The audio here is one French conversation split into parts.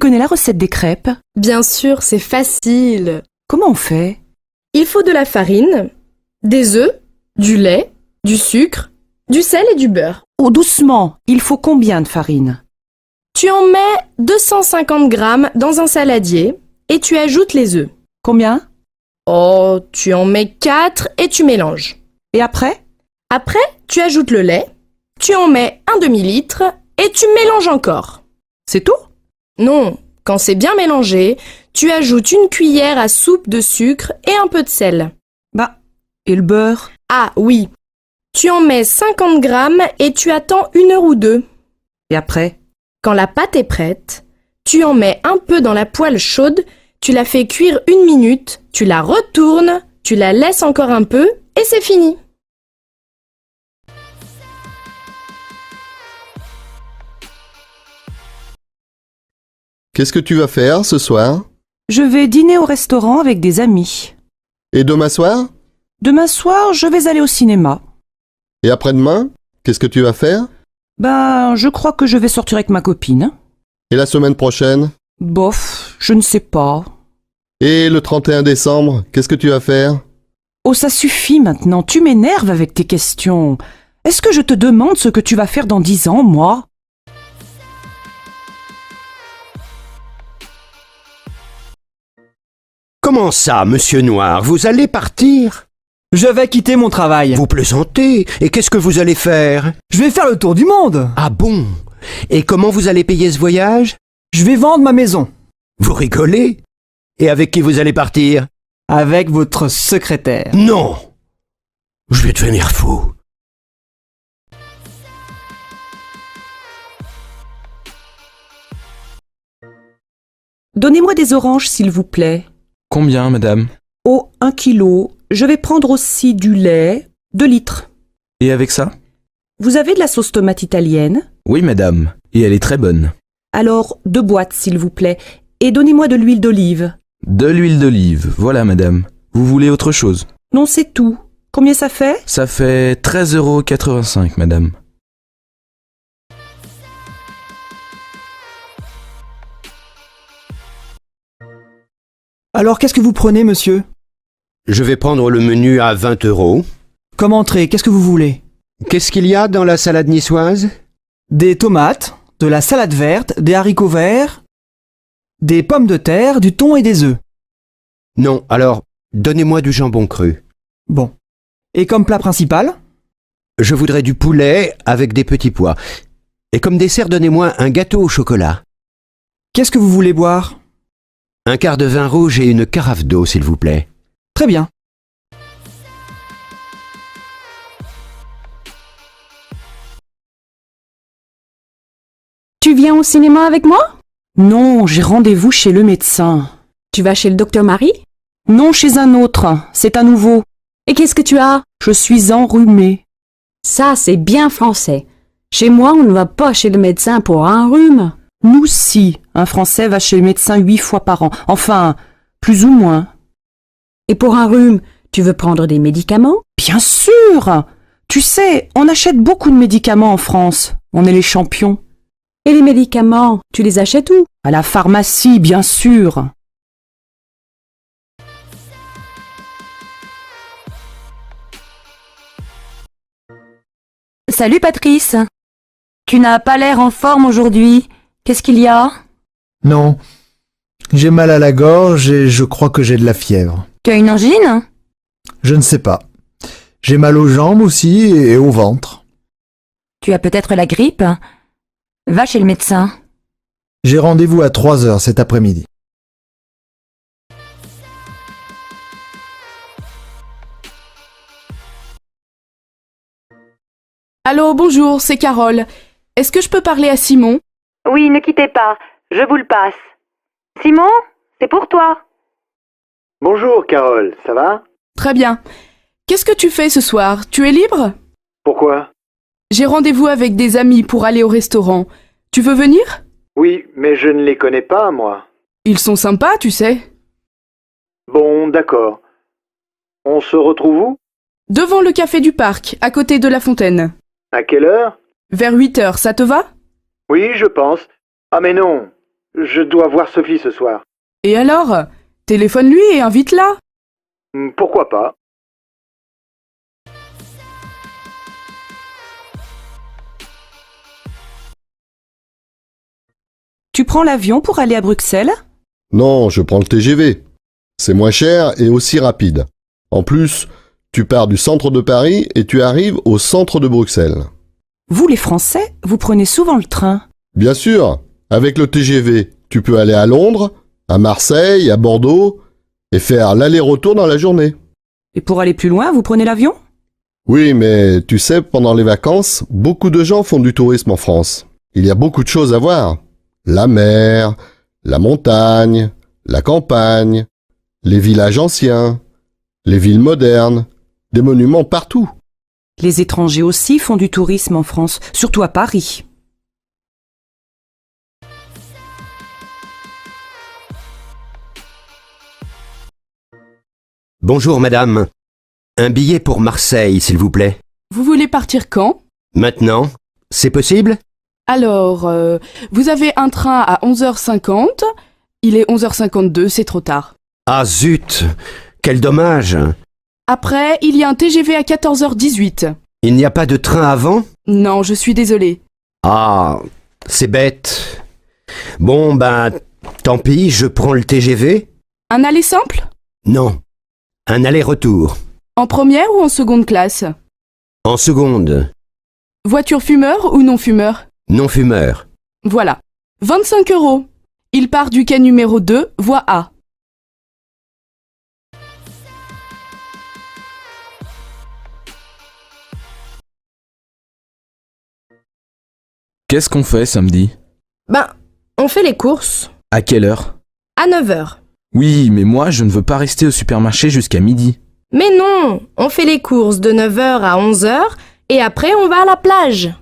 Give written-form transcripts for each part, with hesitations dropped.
connais la recette des crêpes? Bien sûr, c'est facile. Comment on fait? Il faut de la farine, des œufs, du lait, du sucre, du sel et du beurre. Oh, doucement, il faut combien de farine? Tu en mets 250 grammes dans un saladier et tu ajoutes les œufs. Combien? Oh, tu en mets 4 et tu mélanges. Et après? Après, tu ajoutes le lait, tu en mets un demi-litre et tu mélanges encore. C'est tout? Non, quand c'est bien mélangé, tu ajoutes une cuillère à soupe de sucre et un peu de sel. Bah, et le beurre? Ah oui, tu en mets 50 grammes et tu attends 1 heure ou 2. Et après? Quand la pâte est prête, tu en mets un peu dans la poêle chaude, tu la fais cuire 1 minute, tu la retournes, tu la laisses encore un peu et c'est fini. Qu'est-ce que tu vas faire ce soir? Je vais dîner au restaurant avec des amis. Et demain soir? Demain soir, je vais aller au cinéma. Et après-demain? Qu'est-ce que tu vas faire? Ben, je crois que je vais sortir avec ma copine. Et la semaine prochaine? Bof, je ne sais pas. Et le 31 décembre, qu'est-ce que tu vas faire? Oh, ça suffit maintenant, tu m'énerves avec tes questions. Est-ce que je te demande ce que tu vas faire dans 10 ans, moi? Comment ça, monsieur Noir, vous allez partir? Je vais quitter mon travail. Vous plaisantez? Et qu'est-ce que vous allez faire? Je vais faire le tour du monde. Ah bon? Et comment vous allez payer ce voyage? Je vais vendre ma maison. Vous rigolez? Et avec qui vous allez partir? Avec votre secrétaire. Non! Je vais devenir fou. Donnez-moi des oranges, s'il vous plaît. Combien, madame? Oh, 1 kilo. Je vais prendre aussi du lait, 2 litres. Et avec ça? Vous avez de la sauce tomate italienne? Oui, madame. Et elle est très bonne. Alors, 2 boîtes, s'il vous plaît. Et donnez-moi de l'huile d'olive. De l'huile d'olive, voilà, madame. Vous voulez autre chose? Non, c'est tout. Combien ça fait? Ça fait 13,85 €, madame. Alors qu'est-ce que vous prenez, monsieur? Je vais prendre le menu à 20 €. Comme entrée, qu'est-ce que vous voulez? Qu'est-ce qu'il y a dans la salade niçoise? Des tomates, de la salade verte, des haricots verts, des pommes de terre, du thon et des œufs. Non, alors, donnez-moi du jambon cru. Bon. Et comme plat principal? Je voudrais du poulet avec des petits pois. Et comme dessert, donnez-moi un gâteau au chocolat. Qu'est-ce que vous voulez boire? Un quart de vin rouge et une carafe d'eau, s'il vous plaît. Très bien. Tu viens au cinéma avec moi? Non, j'ai rendez-vous chez le médecin. Tu vas chez le docteur Marie? Non, chez un autre. C'est un nouveau. Et qu'est-ce que tu as? Je suis enrhumée. Ça, c'est bien français. Chez moi, on ne va pas chez le médecin pour un rhume. Nous, si. Un Français va chez le médecin 8 fois par an. Enfin, plus ou moins. Et pour un rhume, tu veux prendre des médicaments? Bien sûr! Tu sais, on achète beaucoup de médicaments en France. On est les champions. Et les médicaments, tu les achètes où? À la pharmacie, bien sûr. Salut Patrice. Tu n'as pas l'air en forme aujourd'hui. Qu'est-ce qu'il y a? Non. J'ai mal à la gorge et je crois que j'ai de la fièvre. Tu as une angine? Je ne sais pas. J'ai mal aux jambes aussi et au ventre. Tu as peut-être la grippe? Va chez le médecin. J'ai rendez-vous à 3 heures cet après-midi. Allô, bonjour, c'est Carole. Est-ce que je peux parler à Simon? Oui, ne quittez pas, je vous le passe. Simon, c'est pour toi. Bonjour Carole, ça va? Très bien. Qu'est-ce que tu fais ce soir? Tu es libre? Pourquoi? J'ai rendez-vous avec des amis pour aller au restaurant. Tu veux venir? Oui, mais je ne les connais pas, moi. Ils sont sympas, tu sais. Bon, d'accord. On se retrouve où? Devant le café du parc, à côté de la fontaine. À quelle heure? Vers 8 heures, ça te va? Oui, je pense. Ah mais non, Je dois voir Sophie ce soir. Et alors? Téléphone-lui et invite-la. Pourquoi pas? Tu prends l'avion pour aller à Bruxelles? Non, je prends le TGV. C'est moins cher et aussi rapide. En plus, tu pars du centre de Paris et tu arrives au centre de Bruxelles. Vous, les Français, vous prenez souvent le train. Bien sûr, avec le TGV, tu peux aller à Londres, à Marseille, à Bordeaux et faire l'aller-retour dans la journée. Et pour aller plus loin, vous prenez l'avion? Oui, mais tu sais, pendant les vacances, beaucoup de gens font du tourisme en France. Il y a beaucoup de choses à voir. La mer, la montagne, la campagne, les villages anciens, les villes modernes, des monuments partout. Les étrangers aussi font du tourisme en France, surtout à Paris. Bonjour madame. Un billet pour Marseille, s'il vous plaît. Vous voulez partir quand? Maintenant? C'est possible? Alors, vous avez un train à 11h50. Il est 11h52, c'est trop tard. Ah zut! Quel dommage! Après, il y a un TGV à 14h18. Il n'y a pas de train avant? Non, je suis désolée. Ah, c'est bête. Bon, ben, tant pis, je prends le TGV. Un aller simple? Non, un aller-retour. En première ou en seconde classe? En seconde. Voiture fumeur ou non fumeur? Non-fumeur. Voilà. 25 €. Il part du quai numéro 2, voie A. Qu'est-ce qu'on fait samedi? Ben, on fait les courses. À quelle heure? À 9h. Oui, mais moi je ne veux pas rester au supermarché jusqu'à midi. Mais non, on fait les courses de 9h à 11h et après on va à la plage.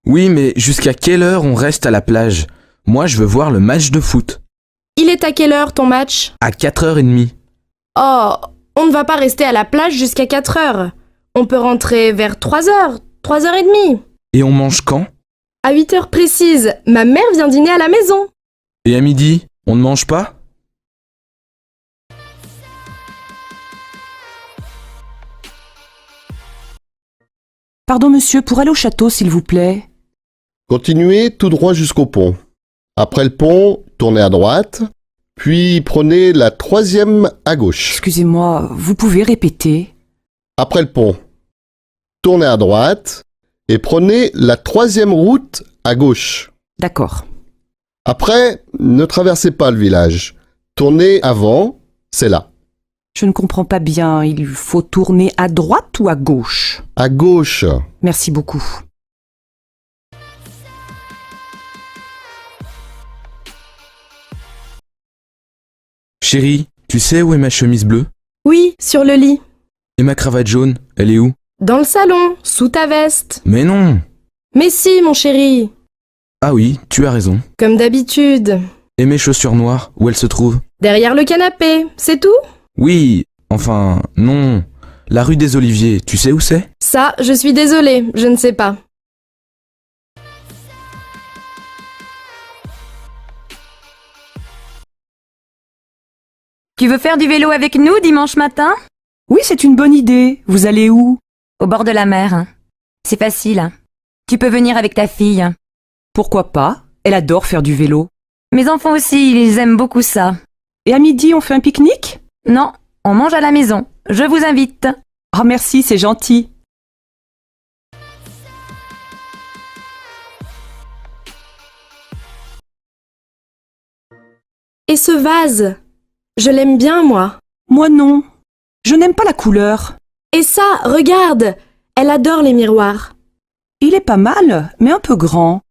Oui, mais jusqu'à quelle heure on reste à la plage? Moi je veux voir le match de foot. Il est à quelle heure ton match? À 4h30. Oh, on ne va pas rester à la plage jusqu'à 4h. On peut rentrer vers 3h, 3h30. Et on mange quand? À 8h précises, ma mère vient dîner à la maison. Et à midi, on ne mange pas? Pardon monsieur, pour aller au château s'il vous plaît. Continuez tout droit jusqu'au pont. Après le pont, tournez à droite, puis prenez la 3e à gauche. Excusez-moi, vous pouvez répéter? Après le pont, tournez à droite et prenez la 3e route à gauche. D'accord. Après, ne traversez pas le village. Tournez avant, c'est là. Je ne comprends pas bien, il faut tourner à droite ou à gauche? À gauche. Merci beaucoup. Chérie, tu sais où est ma chemise bleue? Oui, sur le lit. Et ma cravate jaune, elle est où? Dans le salon, sous ta veste. Mais non! Mais si, mon chéri. Ah oui, tu as raison. Comme d'habitude. Et mes chaussures noires, où elles se trouvent? Derrière le canapé, c'est tout? Oui, enfin, non. La rue des Oliviers, tu sais où c'est? Ça, je suis désolée, je ne sais pas. Tu veux faire du vélo avec nous dimanche matin? Oui, c'est une bonne idée. Vous allez où? Au bord de la mer. C'est facile. Tu peux venir avec ta fille. Pourquoi pas? Elle adore faire du vélo. Mes enfants aussi, ils aiment beaucoup ça. Et à midi, on fait un pique-nique? Non, on mange à la maison. Je vous invite. Ah merci, c'est gentil. Et ce vase? Je l'aime bien, moi. Moi non. Je n'aime pas la couleur. Et ça, regarde! Elle adore les miroirs. Il est pas mal, mais un peu grand.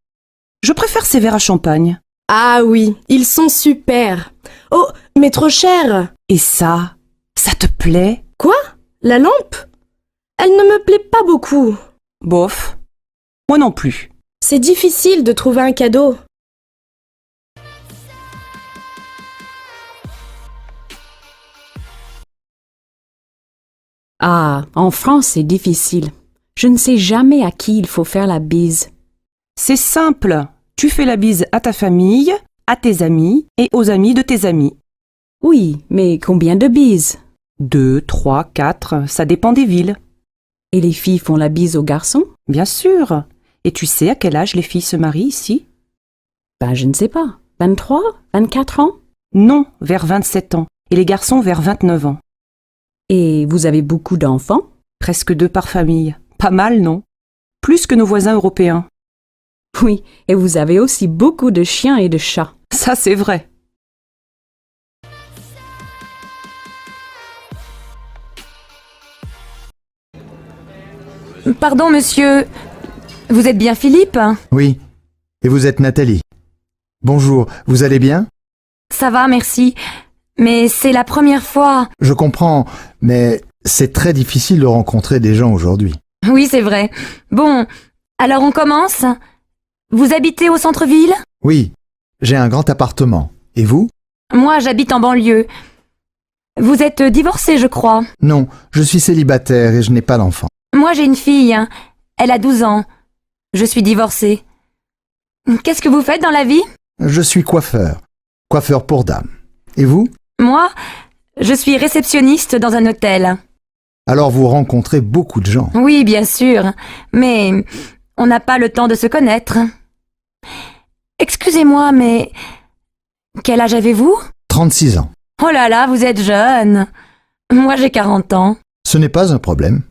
Je préfère ces verres à champagne. Ah oui, ils sont super. Oh, mais trop cher. Et ça te plaît? Quoi? La lampe? Elle ne me plaît pas beaucoup. Bof. Moi non plus. C'est difficile de trouver un cadeau. Ah, en France, c'est difficile. Je ne sais jamais à qui il faut faire la bise. C'est simple. Tu fais la bise à ta famille, à tes amis et aux amis de tes amis. Oui, mais combien de bises? 2, 3, 4, ça dépend des villes. Et les filles font la bise aux garçons? Bien sûr. Et tu sais à quel âge les filles se marient ici? Ben, je ne sais pas. 23? 24 ans? Non, vers 27 ans. Et les garçons vers 29 ans. Et vous avez beaucoup d'enfants? Presque 2 par famille. Pas mal, non? Plus que nos voisins européens. Oui, et vous avez aussi beaucoup de chiens et de chats. Ça, c'est vrai. Pardon, monsieur. Vous êtes bien Philippe? Oui. Et vous êtes Nathalie. Bonjour, vous allez bien? Ça va, merci. Mais c'est la première fois. Je comprends, mais c'est très difficile de rencontrer des gens aujourd'hui. Oui, c'est vrai. Bon, alors on commence. Vous habitez au centre-ville? Oui, j'ai un grand appartement. Et vous? Moi, j'habite en banlieue. Vous êtes divorcé, je crois. Non, je suis célibataire et je n'ai pas d'enfant. Moi, j'ai une fille. Elle a 12 ans. Je suis divorcée. Qu'est-ce que vous faites dans la vie? Je suis coiffeur. Coiffeur pour dames. Et vous? Moi, je suis réceptionniste dans un hôtel. Alors vous rencontrez beaucoup de gens. Oui, bien sûr. Mais on n'a pas le temps de se connaître. Excusez-moi, mais quel âge avez-vous? 36 ans. Oh là là, vous êtes jeune. Moi, j'ai 40 ans. Ce n'est pas un problème.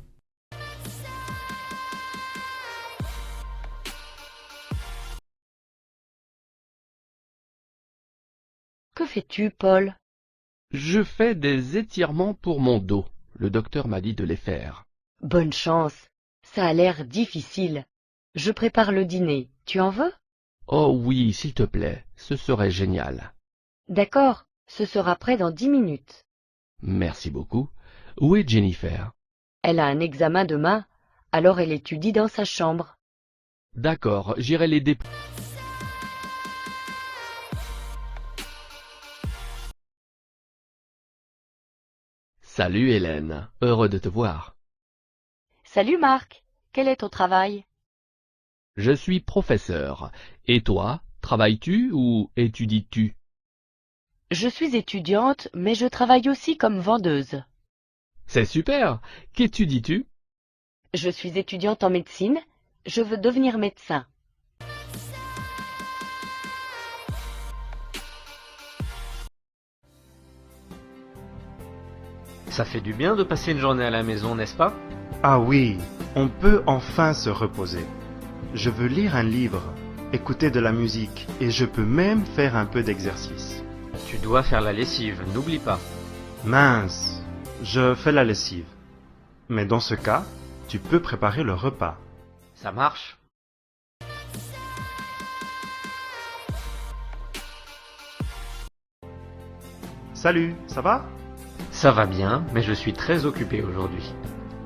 Que fais-tu, Paul? Je fais des étirements pour mon dos. Le docteur m'a dit de les faire. Bonne chance. Ça a l'air difficile. Je prépare le dîner. Tu en veux? Oh oui, s'il te plaît, ce serait génial. D'accord, ce sera prêt dans 10 minutes. Merci beaucoup. Où est Jennifer? Elle a un examen demain, alors elle étudie dans sa chambre. D'accord, j'irai l'aider. Salut Hélène, heureux de te voir. Salut Marc, quel est ton travail? Je suis professeur. Et toi, travailles-tu ou étudies-tu? Je suis étudiante, mais je travaille aussi comme vendeuse. C'est super. Qu'étudies-tu? Je suis étudiante en médecine. Je veux devenir médecin. Ça fait du bien de passer une journée à la maison, n'est-ce pas? Ah oui, on peut enfin se reposer. Je veux lire un livre, écouter de la musique et je peux même faire un peu d'exercice. Tu dois faire la lessive, n'oublie pas. Mince, je fais la lessive. Mais dans ce cas, tu peux préparer le repas. Ça marche. Salut, ça va? Ça va bien, mais je suis très occupé aujourd'hui.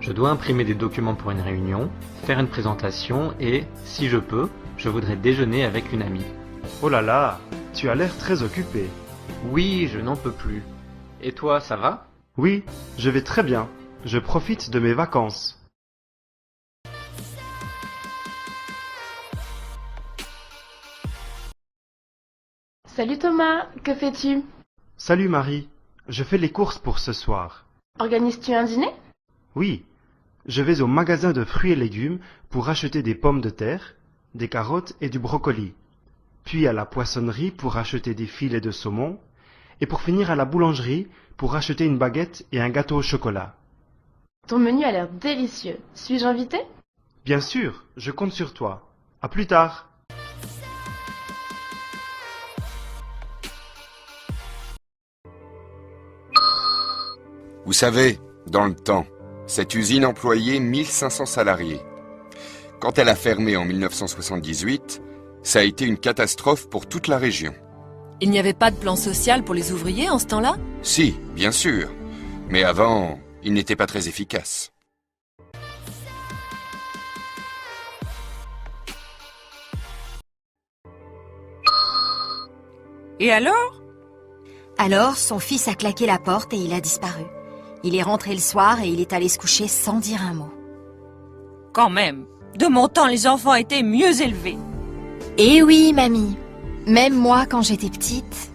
Je dois imprimer des documents pour une réunion, faire une présentation et, si je peux, je voudrais déjeuner avec une amie. Oh là là, tu as l'air très occupé. Oui, je n'en peux plus. Et toi, ça va? Oui, je vais très bien. Je profite de mes vacances. Salut Thomas, que fais-tu? Salut Marie, je fais les courses pour ce soir. Organises-tu un dîner? Oui, je vais au magasin de fruits et légumes pour acheter des pommes de terre, des carottes et du brocoli. Puis à la poissonnerie pour acheter des filets de saumon. Et pour finir à la boulangerie pour acheter une baguette et un gâteau au chocolat. Ton menu a l'air délicieux. Suis-je invité? Bien sûr, je compte sur toi. À plus tard. Vous savez, dans le temps, cette usine employait 1500 salariés. Quand elle a fermé en 1978, ça a été une catastrophe pour toute la région. Il n'y avait pas de plan social pour les ouvriers en ce temps-là? Si, bien sûr. Mais avant, il n'était pas très efficace. Et alors? Alors, son fils a claqué la porte et il a disparu. Il est rentré le soir et il est allé se coucher sans dire un mot. Quand même, de mon temps, les enfants étaient mieux élevés. Eh oui, mamie. Même moi, quand j'étais petite.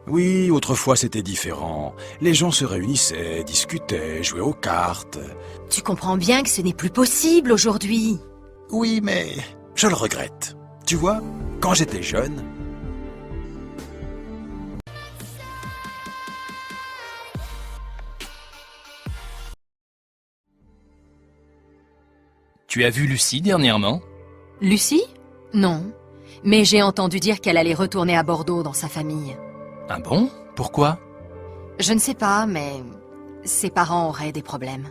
Oui, autrefois c'était différent. Les gens se réunissaient, discutaient, jouaient aux cartes. Tu comprends bien que ce n'est plus possible aujourd'hui. Oui, mais je le regrette. Tu vois, quand j'étais jeune... Tu as vu Lucie dernièrement? Lucie? Non. Mais j'ai entendu dire qu'elle allait retourner à Bordeaux dans sa famille. Ah bon? Pourquoi? Je ne sais pas, mais ses parents auraient des problèmes.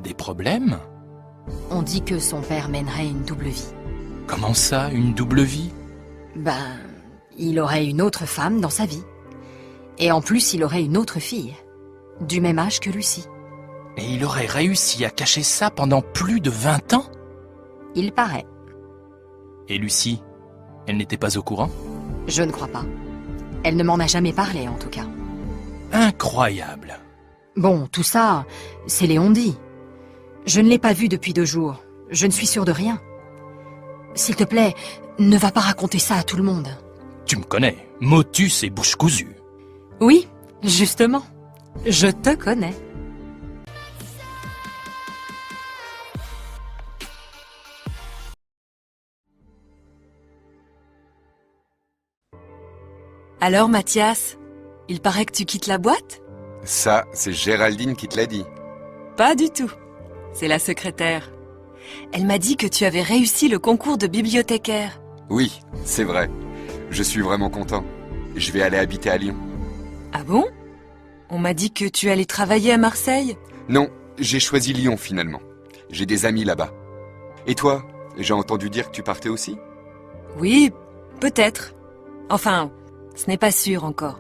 Des problèmes? On dit que son père mènerait une double vie. Comment ça, une double vie? Ben, il aurait une autre femme dans sa vie. Et en plus, il aurait une autre fille, du même âge que Lucie. Et il aurait réussi à cacher ça pendant plus de 20 ans? Il paraît. Et Lucie, elle n'était pas au courant? Je ne crois pas. Elle ne m'en a jamais parlé, en tout cas. Incroyable. Bon, tout ça, c'est Léon dit. Je ne l'ai pas vu depuis 2 jours. Je ne suis sûre de rien. S'il te plaît, ne va pas raconter ça à tout le monde. Tu me connais, motus et bouche cousue. Oui, justement. Je te connais. Alors, Mathias, il paraît que tu quittes la boîte? Ça, c'est Géraldine qui te l'a dit. Pas du tout. C'est la secrétaire. Elle m'a dit que tu avais réussi le concours de bibliothécaire. Oui, c'est vrai. Je suis vraiment content. Je vais aller habiter à Lyon. Ah bon? On m'a dit que tu allais travailler à Marseille? Non, j'ai choisi Lyon finalement. J'ai des amis là-bas. Et toi, j'ai entendu dire que tu partais aussi? Oui, peut-être. Enfin, ce n'est pas sûr encore.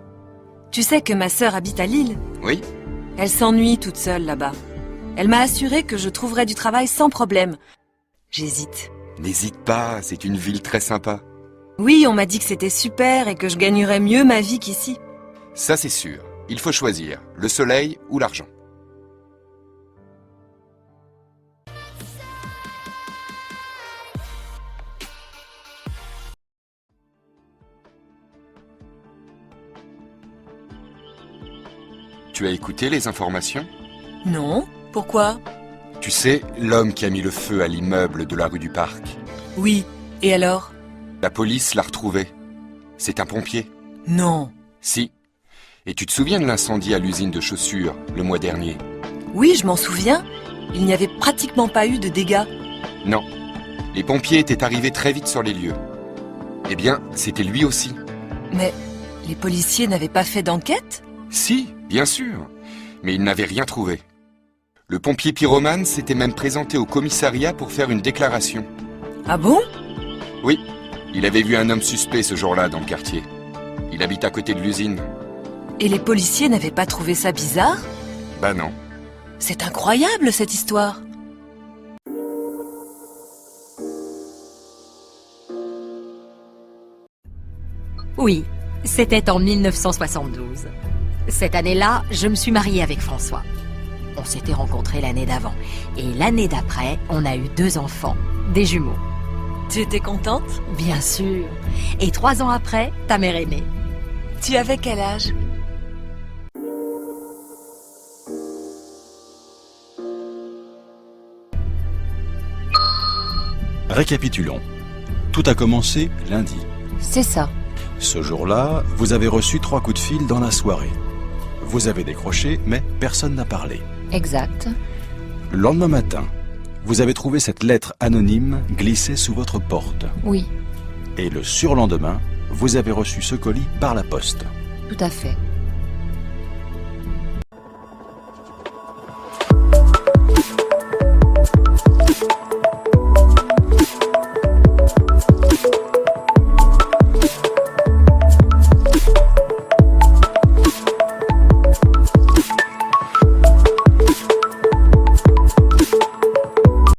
Tu sais que ma sœur habite à Lille? Oui. Elle s'ennuie toute seule là-bas. Elle m'a assuré que je trouverais du travail sans problème. J'hésite. N'hésite pas, c'est une ville très sympa. Oui, on m'a dit que c'était super et que je gagnerais mieux ma vie qu'ici. Ça c'est sûr. Il faut choisir, le soleil ou l'argent. Tu as écouté les informations? Non, pourquoi? Tu sais, l'homme qui a mis le feu à l'immeuble de la rue du Parc. Oui, et alors? La police l'a retrouvé. C'est un pompier. Non. Si. Et tu te souviens de l'incendie à l'usine de chaussures, le mois dernier? Oui, je m'en souviens. Il n'y avait pratiquement pas eu de dégâts. Non. Les pompiers étaient arrivés très vite sur les lieux. Eh bien, c'était lui aussi. Mais les policiers n'avaient pas fait d'enquête? Si, bien sûr. Mais ils n'avaient rien trouvé. Le pompier pyromane s'était même présenté au commissariat pour faire une déclaration. Ah bon? Oui. Il avait vu un homme suspect ce jour-là dans le quartier. Il habite à côté de l'usine. Et les policiers n'avaient pas trouvé ça bizarre? Bah non. C'est incroyable cette histoire. Oui, c'était en 1972. Cette année-là, je me suis mariée avec François. On s'était rencontrés l'année d'avant. Et l'année d'après, on a eu 2 enfants, des jumeaux. Tu étais contente? Bien sûr. Et 3 ans après, ta mère est née. Tu avais quel âge? Récapitulons. Tout a commencé lundi. C'est ça. Ce jour-là, vous avez reçu 3 coups de fil dans la soirée. Vous avez décroché, mais personne n'a parlé. Exact. Le lendemain matin, vous avez trouvé cette lettre anonyme glissée sous votre porte. Oui, Et le surlendemain, vous avez reçu ce colis par la poste. tout à fait.